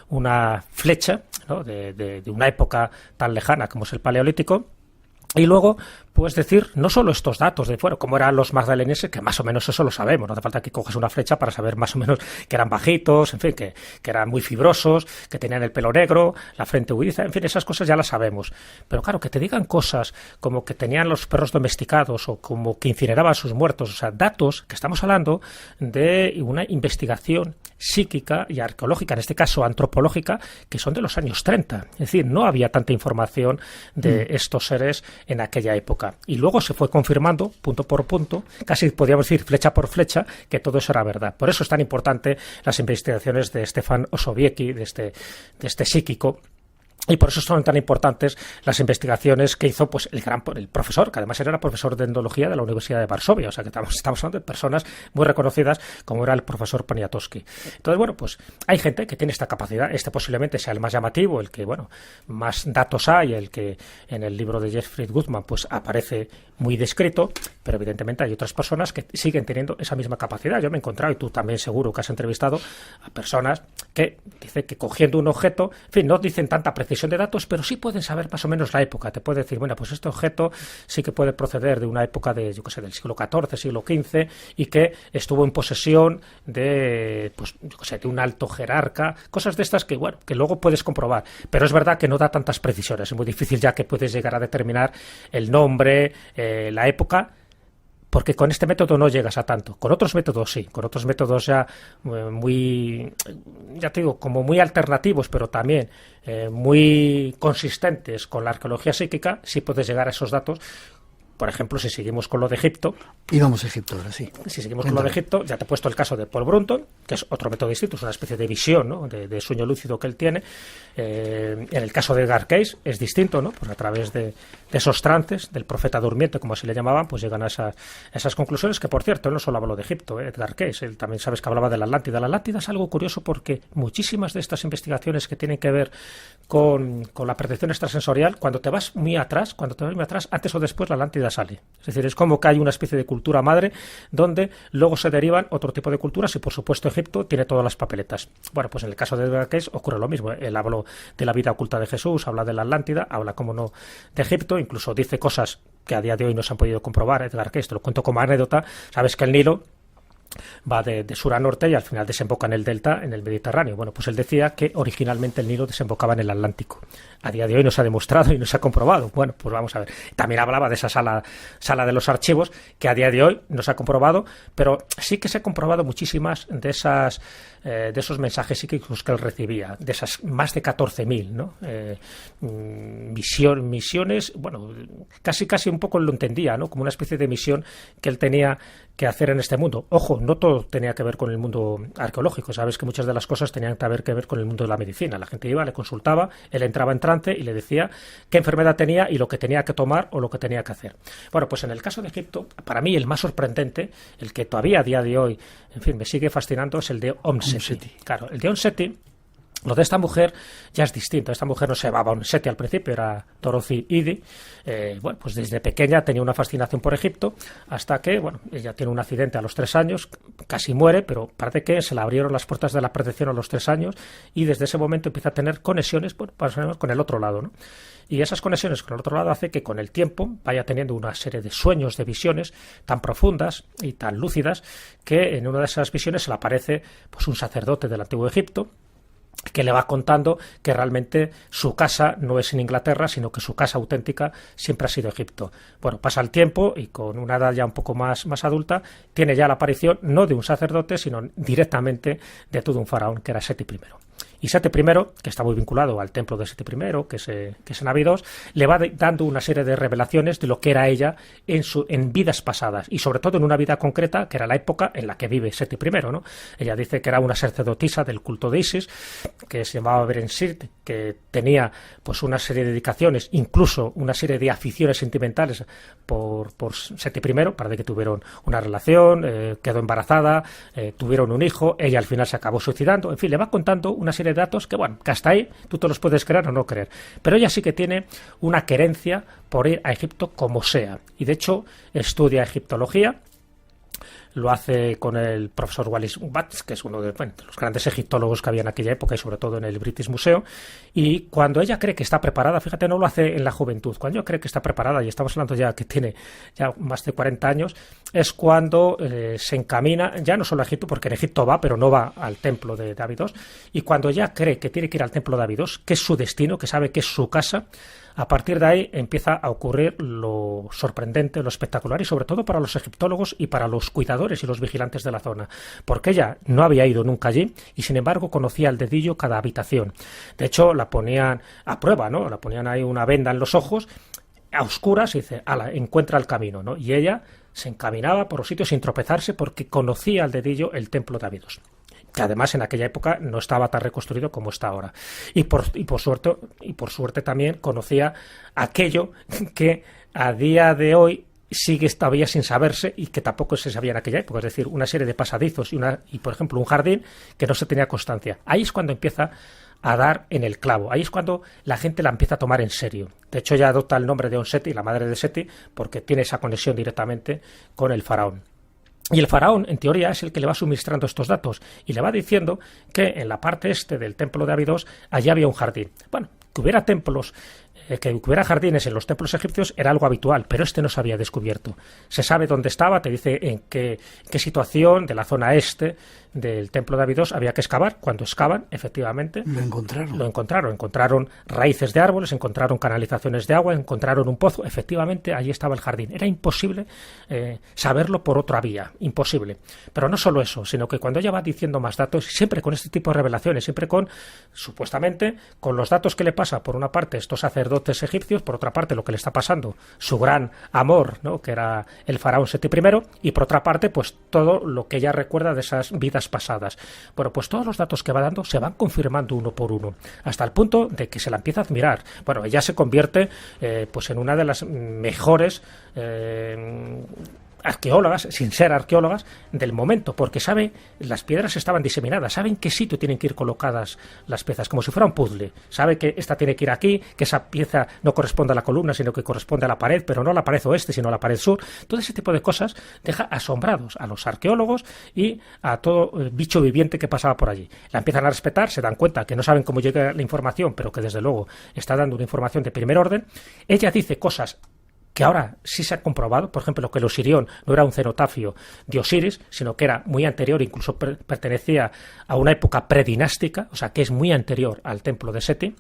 una flecha, ¿no?, de una época tan lejana como es el Paleolítico, Y luego, puedes decir, no solo estos datos de, bueno, cómo eran los magdaleneses, que más o menos eso lo sabemos, no hace falta que cojas una flecha para saber más o menos que eran bajitos, en fin, que eran muy fibrosos, que tenían el pelo negro, la frente huidiza, en fin, esas cosas ya las sabemos. Pero claro, que te digan cosas como que tenían los perros domesticados o como que incineraban a sus muertos, o sea, datos que estamos hablando de una investigación psíquica y arqueológica, en este caso antropológica, que son de los años 30. Es decir, no había tanta información de estos seres en aquella época. Y luego se fue confirmando, punto por punto, casi podríamos decir flecha por flecha, que todo eso era verdad. Por eso es tan importante las investigaciones de Stefan Osowiecki, de este psíquico. Y por eso son tan importantes las investigaciones que hizo pues el profesor, que además era profesor de endología de la Universidad de Varsovia. O sea que estamos hablando de personas muy reconocidas, como era el profesor Poniatowski. Entonces, bueno, pues hay gente que tiene esta capacidad. Este posiblemente sea el más llamativo, el que, bueno, más datos hay, el que en el libro de Jeffrey Goodman pues aparece muy descrito, pero evidentemente hay otras personas que siguen teniendo esa misma capacidad. Yo me he encontrado, y tú también seguro que has entrevistado a personas que dicen que cogiendo un objeto, en fin, no dicen tanta precisión de datos, pero sí pueden saber más o menos la época. Te puede decir, bueno, pues este objeto sí que puede proceder de una época de, yo qué sé, del siglo XIV, siglo XV, y que estuvo en posesión de, pues, yo qué sé, de un alto jerarca, cosas de estas que, bueno, que luego puedes comprobar. Pero es verdad que no da tantas precisiones. Es muy difícil ya que puedes llegar a determinar el nombre, la época, porque con este método no llegas a tanto. Con otros métodos sí, con otros métodos ya muy, ya te digo, como muy alternativos, pero también muy consistentes con la arqueología psíquica, sí puedes llegar a esos datos. Por ejemplo, si seguimos con lo de Egipto... Íbamos a Egipto ahora, sí. Si seguimos con lo de Egipto, ya te he puesto el caso de Paul Brunton, que es otro método distinto, es una especie de visión, ¿no?, de sueño lúcido que él tiene. En el caso de Edgar Cayce es distinto, ¿no?, pues a través de esos trances, del profeta durmiente, como así le llamaban, pues llegan a esas conclusiones, que por cierto, él no solo habló de Egipto, Edgar Cayce, él también sabes que hablaba de la Atlántida. La Atlántida es algo curioso porque muchísimas de estas investigaciones que tienen que ver con la percepción extrasensorial, cuando te vas muy atrás, antes o después la Atlántida sale. Es decir, es como que hay una especie de cultura madre donde luego se derivan otro tipo de culturas y, por supuesto, Egipto tiene todas las papeletas. Bueno, pues en el caso de Edgar Cayce ocurre lo mismo. Él habló de la vida oculta de Jesús, habla de la Atlántida, habla, como no, de Egipto, incluso dice cosas que a día de hoy no se han podido comprobar. Edgar Cayce, te lo cuento como anécdota, sabes que el Nilo va de sur a norte y al final desemboca en el delta, en el Mediterráneo. Bueno, pues él decía que originalmente el Nilo desembocaba en el Atlántico. A día de hoy no se ha demostrado y no se ha comprobado. Bueno, pues vamos a ver. También hablaba de esa sala de los archivos, que a día de hoy no se ha comprobado, pero sí que se ha comprobado muchísimas de esos mensajes psíquicos que él recibía, de esas más de 14.000, ¿no? Misiones, bueno, casi un poco lo entendía, ¿no?, como una especie de misión que él tenía que hacer en este mundo. Ojo, no todo tenía que ver con el mundo arqueológico. Sabes que muchas de las cosas tenían que ver con el mundo de la medicina. La gente iba, le consultaba, él entraba en trance y le decía qué enfermedad tenía y lo que tenía que tomar o lo que tenía que hacer. Bueno, pues en el caso de Egipto, para mí el más sorprendente, el que todavía a día de hoy, en fin, me sigue fascinando, es el de Om Seti. Claro, el de Om Seti, lo de esta mujer ya es distinto. Esta mujer no se llamaba Om Seti al principio, era Dorothy Eady. Bueno, pues desde pequeña tenía una fascinación por Egipto, hasta que, bueno, ella tiene un accidente a los 3 años, casi muere, pero parece que se le abrieron las puertas de la percepción a los 3 años y desde ese momento empieza a tener conexiones, bueno, con el otro lado, ¿no? Y esas conexiones con el otro lado hace que con el tiempo vaya teniendo una serie de sueños, de visiones tan profundas y tan lúcidas, que en una de esas visiones se le aparece pues un sacerdote del Antiguo Egipto, que le va contando que realmente su casa no es en Inglaterra, sino que su casa auténtica siempre ha sido Egipto. Bueno, pasa el tiempo y con una edad ya un poco más adulta, tiene ya la aparición no de un sacerdote, sino directamente de todo un faraón, que era Seti I. Y Seti I, que está muy vinculado al templo de Seti I, que es en Abidos, le va dando una serie de revelaciones de lo que era ella en vidas pasadas, y sobre todo en una vida concreta, que era la época en la que vive Seti I, ¿no? Ella dice que era una sacerdotisa del culto de Isis, que se llamaba Berensit, que tenía pues una serie de dedicaciones, incluso una serie de aficiones sentimentales por Seti I, parece que tuvieron una relación, quedó embarazada, tuvieron un hijo, ella al final se acabó suicidando, en fin, le va contando una serie de datos que, bueno, que hasta ahí tú te los puedes creer o no creer, pero ella sí que tiene una querencia por ir a Egipto como sea, y de hecho estudia egiptología, lo hace con el profesor Wallis Bats, que es uno de los grandes egiptólogos que había en aquella época y sobre todo en el British Museum. Y cuando ella cree que está preparada, fíjate, no lo hace en la juventud, cuando ella cree que está preparada, y estamos hablando ya que tiene ya más de 40 años, es cuando se encamina, ya no solo a Egipto, porque en Egipto va, pero no va al templo de Abidos, y cuando ella cree que tiene que ir al templo de Abidos, que es su destino, que sabe que es su casa, a partir de ahí empieza a ocurrir lo sorprendente, lo espectacular, y sobre todo para los egiptólogos y para los cuidadores y los vigilantes de la zona, porque ella no había ido nunca allí y sin embargo conocía al dedillo cada habitación. De hecho, la ponían a prueba, ¿no? La ponían ahí una venda en los ojos, a oscuras, y dice, ala, encuentra el camino, ¿no? Y ella se encaminaba por los sitios sin tropezarse porque conocía al dedillo el templo de Abidos, que además en aquella época no estaba tan reconstruido como está ahora. Y por suerte también conocía aquello que a día de hoy sigue todavía sin saberse y que tampoco se sabía en aquella época, es decir, una serie de pasadizos y por ejemplo, un jardín que no se tenía constancia. Ahí es cuando empieza a dar en el clavo. Ahí es cuando la gente la empieza a tomar en serio. De hecho, ella adopta el nombre de Onseti, la madre de Seti, porque tiene esa conexión directamente con el faraón. Y el faraón, en teoría, es el que le va suministrando estos datos y le va diciendo que en la parte este del templo de Abidos allí había un jardín. Bueno, que hubiera templos, que hubiera jardines en los templos egipcios era algo habitual, pero este no se había descubierto. Se sabe dónde estaba, te dice en qué situación de la zona este del templo de Abidos había que excavar. Cuando excavan, efectivamente, lo encontraron raíces de árboles, encontraron canalizaciones de agua, encontraron un pozo. Efectivamente, allí estaba el jardín. Era imposible saberlo por otra vía, imposible. Pero no solo eso, sino que cuando ella va diciendo más datos, siempre con este tipo de revelaciones, siempre supuestamente, con los datos que le pasa, por una parte, estos sacerdotes egipcios, por otra parte, lo que le está pasando, su gran amor, ¿no?, que era el faraón Seti I, y por otra parte, pues todo lo que ella recuerda de esas vidas pasadas. Bueno, pues todos los datos que va dando se van confirmando uno por uno, hasta el punto de que se la empieza a admirar. Bueno, ella se convierte pues en una de las mejores arqueólogas, sin ser arqueólogas, del momento, porque sabe, las piedras estaban diseminadas, sabe en qué sitio tienen que ir colocadas las piezas, como si fuera un puzzle. Sabe que esta tiene que ir aquí, que esa pieza no corresponde a la columna, sino que corresponde a la pared, pero no a la pared oeste, sino a la pared sur. Todo ese tipo de cosas deja asombrados a los arqueólogos y a todo bicho viviente que pasaba por allí. La empiezan a respetar, se dan cuenta que no saben cómo llega la información, pero que desde luego está dando una información de primer orden. Ella dice cosas que ahora sí se ha comprobado, por ejemplo, que el Osirión no era un cenotafio de Osiris, sino que era muy anterior, incluso pertenecía a una época predinástica, o sea, que es muy anterior al templo de Seti.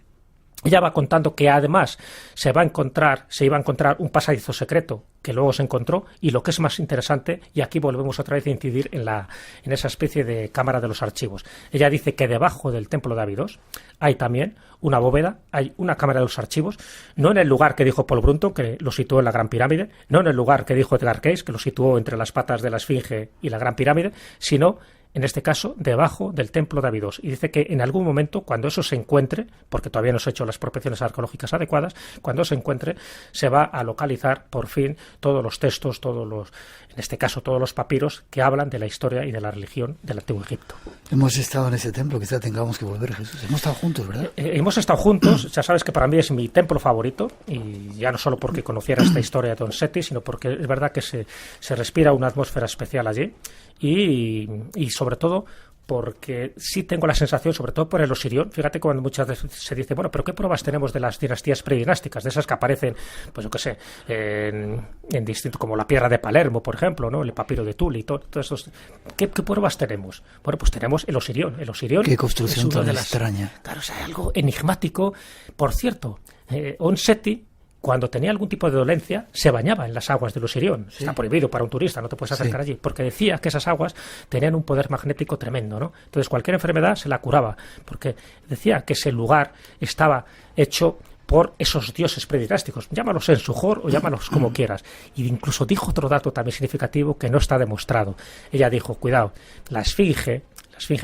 Ella va contando que además se iba a encontrar un pasadizo secreto que luego se encontró, y lo que es más interesante, y aquí volvemos otra vez a incidir en esa especie de cámara de los archivos. Ella dice que debajo del templo de Abidos hay también una bóveda, hay una cámara de los archivos, no en el lugar que dijo Paul Brunton, que lo situó en la Gran Pirámide, no en el lugar que dijo Edgar Cayce, que lo situó entre las patas de la Esfinge y la Gran Pirámide, sino en este caso, debajo del templo de Abidos. Y dice que en algún momento, cuando eso se encuentre, porque todavía no se han hecho las prospecciones arqueológicas adecuadas, cuando se encuentre, se va a localizar, por fin, todos los textos, en este caso, todos los papiros que hablan de la historia y de la religión del Antiguo Egipto. Hemos estado en ese templo, quizá tengamos que volver, Jesús. Hemos estado juntos, ¿verdad? Hemos estado juntos, ya sabes que para mí es mi templo favorito, y ya no solo porque conociera esta historia de Onseti, sino porque es verdad que se respira una atmósfera especial allí, y sobre todo porque sí tengo la sensación, sobre todo por el Osirión, fíjate cuando muchas veces se dice, bueno, pero ¿qué pruebas tenemos de las dinastías predinásticas, de esas que aparecen, pues yo qué sé, en distinto, como la piedra de Palermo, por ejemplo, ¿no?, el papiro de Tuli, todos esos, ¿qué pruebas tenemos? Bueno, pues tenemos el Osirión. Qué construcción tan extraña. Claro, o sea, algo enigmático. Por cierto, Onseti, cuando tenía algún tipo de dolencia, se bañaba en las aguas del Osirión. Sí. Está prohibido para un turista, no te puedes acercar allí, porque decía que esas aguas tenían un poder magnético tremendo, ¿no? Entonces cualquier enfermedad se la curaba, porque decía que ese lugar estaba hecho por esos dioses predinásticos, llámalos Ensujor o llámalos como quieras. Y incluso dijo otro dato también significativo que no está demostrado. Ella dijo, cuidado, la esfinge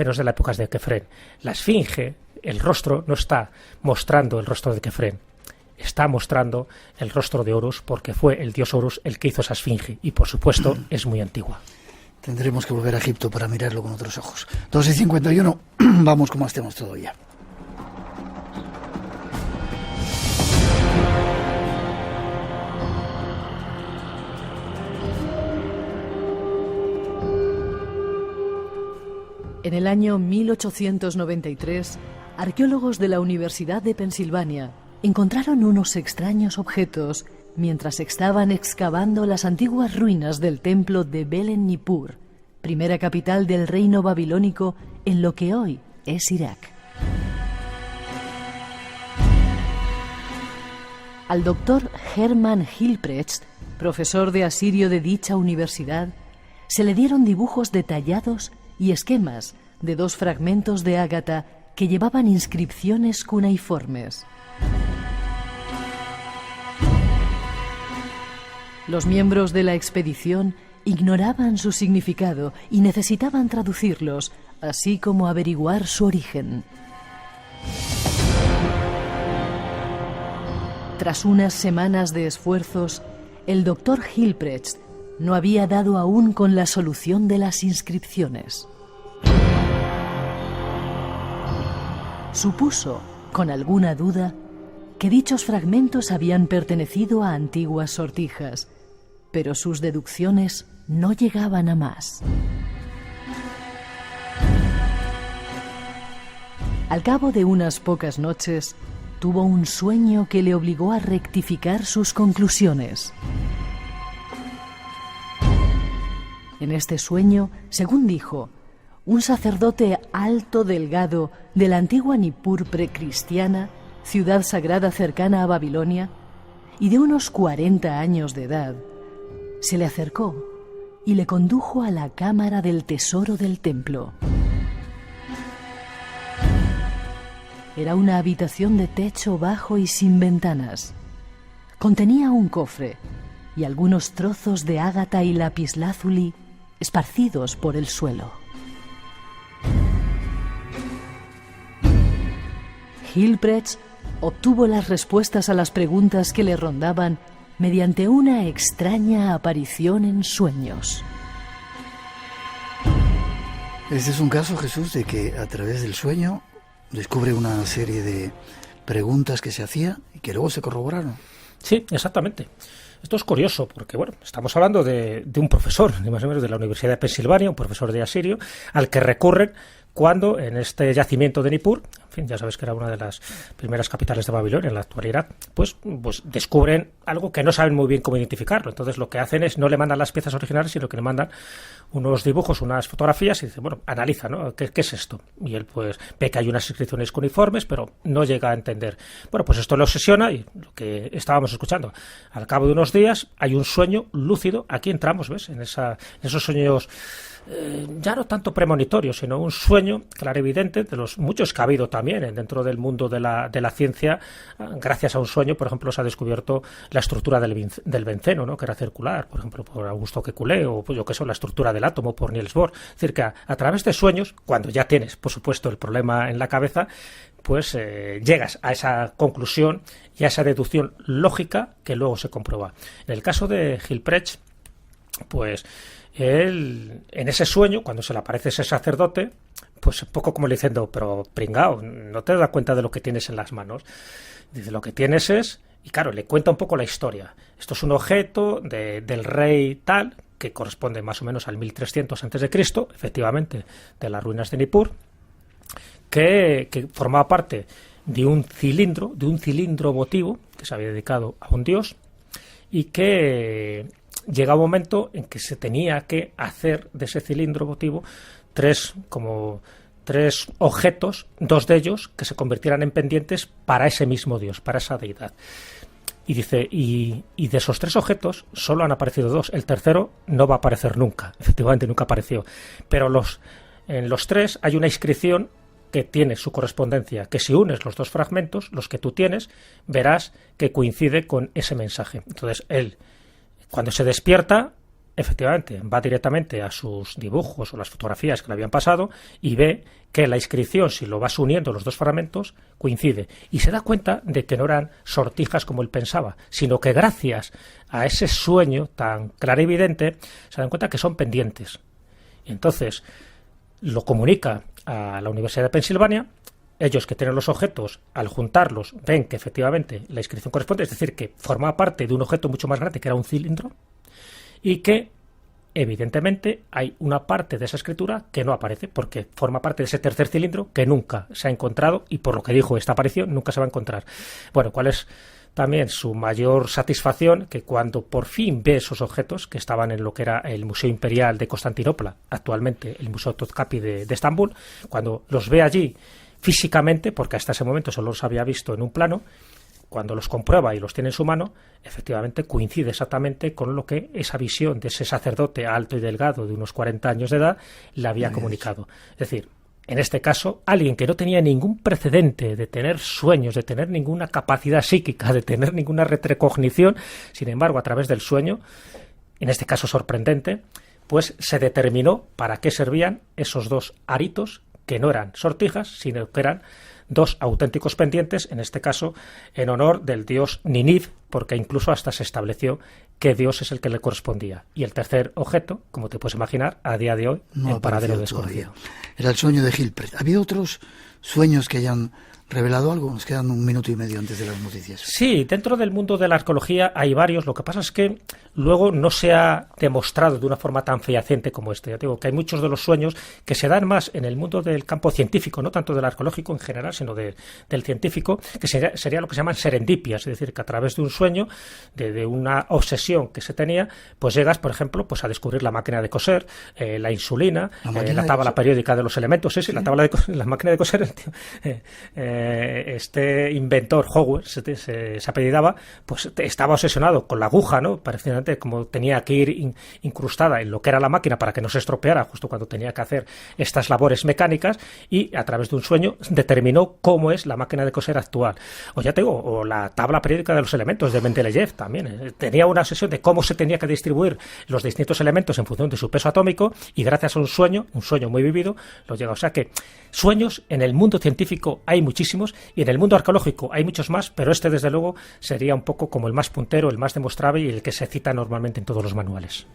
no es de la época de Kefren. La esfinge, el rostro no está mostrando el rostro de Kefren, está mostrando el rostro de Horus, porque fue el dios Horus el que hizo esa esfinge, y por supuesto es muy antigua. Tendremos que volver a Egipto para mirarlo con otros ojos. 2:51, vamos como estemos todavía. En el año 1893, arqueólogos de la Universidad de Pensilvania encontraron unos extraños objetos mientras estaban excavando las antiguas ruinas del templo de Belen-Nippur, primera capital del reino babilónico en lo que hoy es Irak. Al doctor Hermann Hilprecht, profesor de asirio de dicha universidad, se le dieron dibujos detallados y esquemas de 2 fragmentos de ágata que llevaban inscripciones cuneiformes. Los miembros de la expedición ignoraban su significado y necesitaban traducirlos, así como averiguar su origen. Tras unas semanas de esfuerzos, el doctor Hilprecht no había dado aún con la solución de las inscripciones. Supuso, con alguna duda, que dichos fragmentos habían pertenecido a antiguas sortijas, pero sus deducciones no llegaban a más. Al cabo de unas pocas noches, tuvo un sueño que le obligó a rectificar sus conclusiones. En este sueño, según dijo, un sacerdote alto, delgado, de la antigua Nippur precristiana, ciudad sagrada cercana a Babilonia, y de unos 40 años de edad, se le acercó y le condujo a la cámara del tesoro del templo. Era una habitación de techo bajo y sin ventanas. Contenía un cofre y algunos trozos de ágata y lapislázuli esparcidos por el suelo. Hilprecht obtuvo las respuestas a las preguntas que le rondaban mediante una extraña aparición en sueños. Este es un caso, Jesús, de que a través del sueño descubre una serie de preguntas que se hacía y que luego se corroboraron. Sí, exactamente. Esto es curioso porque, bueno, estamos hablando de un profesor, ni más o menos de la Universidad de Pensilvania, un profesor de asirio, al que recurren cuando en este yacimiento de Nippur, en fin, ya sabes que era una de las primeras capitales de Babilonia en la actual Irak, pues descubren algo que no saben muy bien cómo identificarlo. Entonces lo que hacen es no le mandan las piezas originales, sino que le mandan unos dibujos, unas fotografías y dice, bueno, analiza, ¿no? ¿Qué es esto? Y él pues ve que hay unas inscripciones cuniformes, pero no llega a entender. Bueno, pues esto lo obsesiona y lo que estábamos escuchando. Al cabo de unos días hay un sueño lúcido. Aquí entramos, ¿ves? En esos sueños ya no tanto premonitorios, sino un sueño clarividente de los muchos que ha habido también dentro del mundo de la ciencia. Gracias a un sueño, por ejemplo, se ha descubierto la estructura del benceno, ¿no? Que era circular, por ejemplo, por Augusto Kekulé, o pues, yo que sé, la estructura del átomo por Niels Bohr. Es decir, que a través de sueños, cuando ya tienes, por supuesto, el problema en la cabeza, pues llegas a esa conclusión y a esa deducción lógica que luego se comprueba. En el caso de Hilprecht, pues él, en ese sueño, cuando se le aparece ese sacerdote, pues un poco como le diciendo, pero pringao, no te das cuenta de lo que tienes en las manos. Dice, lo que tienes es, y claro, le cuenta un poco la historia. Esto es un objeto del rey tal, que corresponde más o menos al 1300 a.C., efectivamente, de las ruinas de Nippur, que formaba parte de un cilindro votivo que se había dedicado a un dios y que llega un momento en que se tenía que hacer de ese cilindro votivo tres objetos, 2 de ellos que se convirtieran en pendientes para ese mismo dios, para esa deidad. Y dice, y de esos 3 objetos solo han aparecido 2. El tercero no va a aparecer nunca. Efectivamente, nunca apareció. Pero en los 3 hay una inscripción que tiene su correspondencia, que si unes los 2 fragmentos, los que tú tienes, verás que coincide con ese mensaje. Entonces, él, cuando se despierta, efectivamente, va directamente a sus dibujos o las fotografías que le habían pasado y ve que la inscripción, si lo vas uniendo los 2 fragmentos, coincide. Y se da cuenta de que no eran sortijas como él pensaba, sino que gracias a ese sueño tan clarividente, se dan cuenta que son pendientes. Y entonces lo comunica a la Universidad de Pensilvania. Ellos, que tienen los objetos, al juntarlos, ven que efectivamente la inscripción corresponde, es decir, que formaba parte de un objeto mucho más grande, que era un cilindro, y que evidentemente hay una parte de esa escritura que no aparece porque forma parte de ese tercer cilindro que nunca se ha encontrado y por lo que dijo esta aparición nunca se va a encontrar. Bueno, ¿cuál es también su mayor satisfacción? Que cuando por fin ve esos objetos que estaban en lo que era el Museo Imperial de Constantinopla, actualmente el Museo Topkapi de Estambul, cuando los ve allí físicamente, porque hasta ese momento solo los había visto en un plano, cuando los comprueba y los tiene en su mano, efectivamente coincide exactamente con lo que esa visión de ese sacerdote alto y delgado de unos 40 años de edad le había comunicado. Es decir, en este caso, alguien que no tenía ningún precedente de tener sueños, de tener ninguna capacidad psíquica, de tener ninguna retrecognición, sin embargo, a través del sueño, en este caso sorprendente, pues se determinó para qué servían esos dos aritos, que no eran sortijas, sino que eran dos auténticos pendientes, en este caso en honor del dios Ninib, porque incluso hasta se estableció qué dios es el que le correspondía. Y el tercer objeto, como te puedes imaginar, a día de hoy, en paradero desconocido. Era el sueño de Hilprecht. ¿Ha habido otros sueños que hayan revelado algo? Nos quedan 1 minuto y medio antes de las noticias. Sí, dentro del mundo de la arqueología hay varios. Lo que pasa es que luego no se ha demostrado de una forma tan fehaciente como este. Ya digo que hay muchos de los sueños que se dan más en el mundo del campo científico, no tanto del arqueológico en general, sino del científico, que sería lo que se llaman serendipias, es decir, que a través de un sueño, de una obsesión que se tenía, pues llegas, por ejemplo, pues a descubrir la máquina de coser, la insulina, la tabla periódica de los elementos, sí, la máquina de coser, este inventor, Howell, se apellidaba, pues estaba obsesionado con la aguja, ¿no? Parecidamente como tenía que ir incrustada en lo que era la máquina para que no se estropeara justo cuando tenía que hacer estas labores mecánicas, y a través de un sueño determinó cómo es la máquina de coser actual. O ya te digo, o la tabla periódica de los elementos de Mendeleev también. Tenía una obsesión de cómo se tenía que distribuir los distintos elementos en función de su peso atómico, y gracias a un sueño muy vivido, lo llega. O sea que sueños en el mundo científico hay muchísimos, y en el mundo arqueológico hay muchos más, pero este desde luego sería un poco como el más puntero, el más demostrable y el que se cita normalmente en todos los manuales.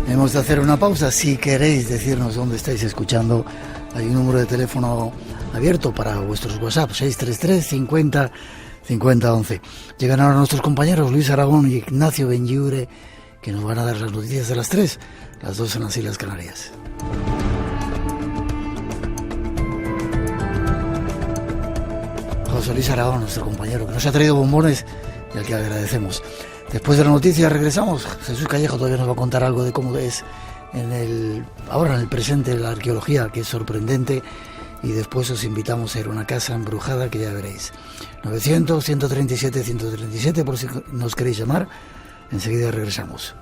Hemos de hacer una pausa. Si queréis decirnos dónde estáis escuchando, hay un número de teléfono abierto para vuestros WhatsApp, 633 50 50 11. Llegan ahora nuestros compañeros Luis Aragón y Ignacio Benlliure, que nos van a dar las noticias de las 3, las 2 en las Islas Canarias. José Luis Aragón, nuestro compañero, que nos ha traído bombones y al que agradecemos. Después de la noticia regresamos. Jesús Callejo todavía nos va a contar algo de cómo es ahora en el presente la arqueología, que es sorprendente, y después os invitamos a ir a una casa embrujada que ya veréis. 900 137 137 por si nos queréis llamar. Enseguida regresamos.